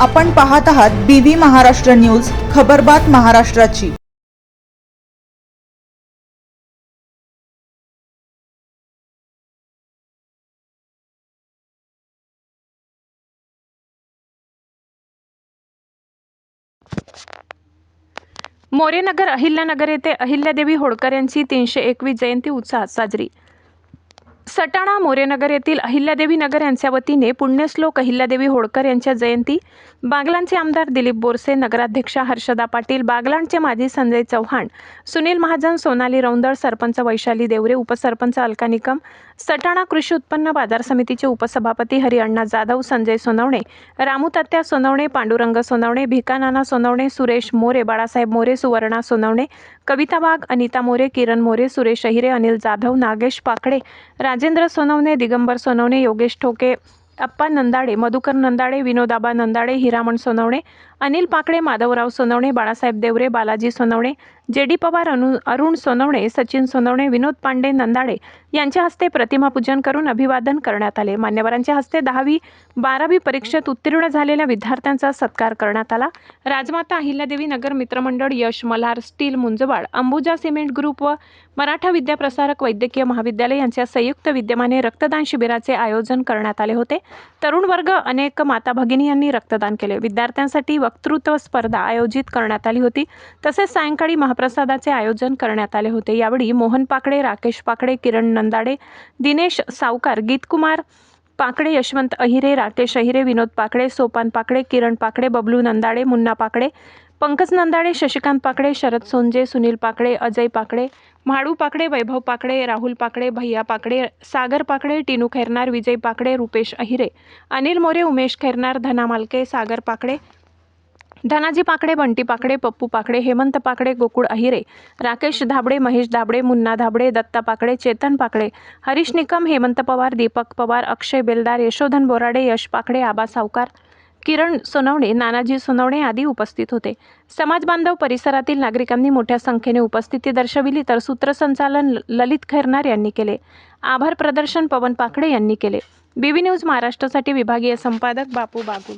आपण पाहत आहात BV महाराष्ट्र न्यूज, खबरबात महाराष्ट्राची। मोरेनगर अहिल्यानगर येथे अहिल्यादेवी होळकर यांची 321 जयंती उत्साहात साजरी। सटाणा मोरेनगर येथील अहिल्यादेवी नगर यांच्या वतीने पुण्यश्लोक अहिल्यादेवी होळकर यांच्या जयंती बागलाणचे आमदार दिलीप बोरसे, नगराध्यक्षा हर्षदा पाटील, बागलाणचे माजी संजय चव्हाण, सुनील महाजन, सोनाली रौंदळ, सरपंच वैशाली देवरे, उपसरपंच अलका निकम, सटाणा कृषी उत्पन्न बाजार समितीचे उपसभापती हरिअण्णा जाधव, संजय सोनवणे, रामू तात्या सोनवणे, पांडुरंग सोनवणे, भिकानाना सोनवणे, सुरेश मोरे, बाळासाहेब मोरे, सुवर्णा सोनवणे, कविता वाघ, अनिता मोरे, किरण मोरे, सुरेश अहिरे, अनिल जाधव, नागेश पाकडे, राजेंद्र सोनवणे, दिगंबर सोनवणे, योगेश ठोके, अप्पा नंदाडे, मधुकर नंदाडे, विनोदाबा नंदाडे, हिरामण सोनवणे, अनिल पाकडे, माधवराव सोनवणे, बाळासाहेब देवरे, बालाजी सोनवणे, JD पवार, अरुण सोनवणे, सचिन सोनवणे, विनोद पांडे नंदाडे यांच्या हस्ते प्रतिमा पूजन करून अभिवादन करण्यात आले। मान्यवरांच्या हस्ते 10वी 12वी परीक्षेत उत्तीर्ण झालेल्या विद्यार्थ्यांचा सत्कार करण्यात आला। राजमाता अहिल्यादेवी नगर मित्रमंडळ, Yash Malhar steel Munjwad, Ambuja cement group व मराठा विद्याप्रसारक वैद्यकीय महाविद्यालय यांच्या संयुक्त विद्यमाने रक्तदान शिबिराचे आयोजन करण्यात आले होते। तरुण वर्ग अनेक माता भगिनी यांनी रक्तदान केले। विद्यार्थ्यांसाठी वक्तृत्व स्पर्धा आयोजित करण्यात आली होती। तसेच सायंकाळी महाप्रसादाचे आयोजन करण्यात आले होते। यावेळी मोहन पाकडे, राकेश पाकडे, किरण नंदाडे, दिनेश सावकार, गीतकुमार पाकडे, यशवंत अहिरे, राकेश अहिरे, विनोद पाकडे, सोपान पाकडे, किरण पाकडे, बबलू नंदाडे, मुन्ना पाकडे, पंकज नंदाडे, शशिकांत पाकडे, शरद सोनजे, सुनील पाकडे, अजय पाकडे, म्हाडू पाकडे, वैभव पाकडे, राहुल पाकडे, भैया पाकडे, सागर पाकडे, टिनू खैरनार, विजय पाकडे, रुपेश अहिरे, अनिल मोरे, उमेश खैरनार, धना मालके, सागर पाकडे, धनाजी पाकडे, बंटी पाकडे, पप्पू पाकडे, हेमंत पाकडे, गोकुळ अहिरे, राकेश धाबडे, महेश धाबडे, मुन्ना धाबडे, दत्ता पाकडे, चेतन पाकडे, हरीश निकम, हेमंत पवार, दीपक पवार, अक्षय बेलदार, यशोधन बोराडे, यश पाकडे, आबा सावकार, किरण सोनवणे, नानाजी सोनवणे आदी उपस्थित होते। समाज बांधव परिसरातील नागरिकांनी मोठ्या संख्येने उपस्थिती दर्शविली तर सूत्रसंचालन ललित खैरनार यांनी केले। आभार प्रदर्शन पवन पाकडे यांनी केले। BV न्यूज महाराष्ट्रासाठी विभागीय संपादक बापू बागुल।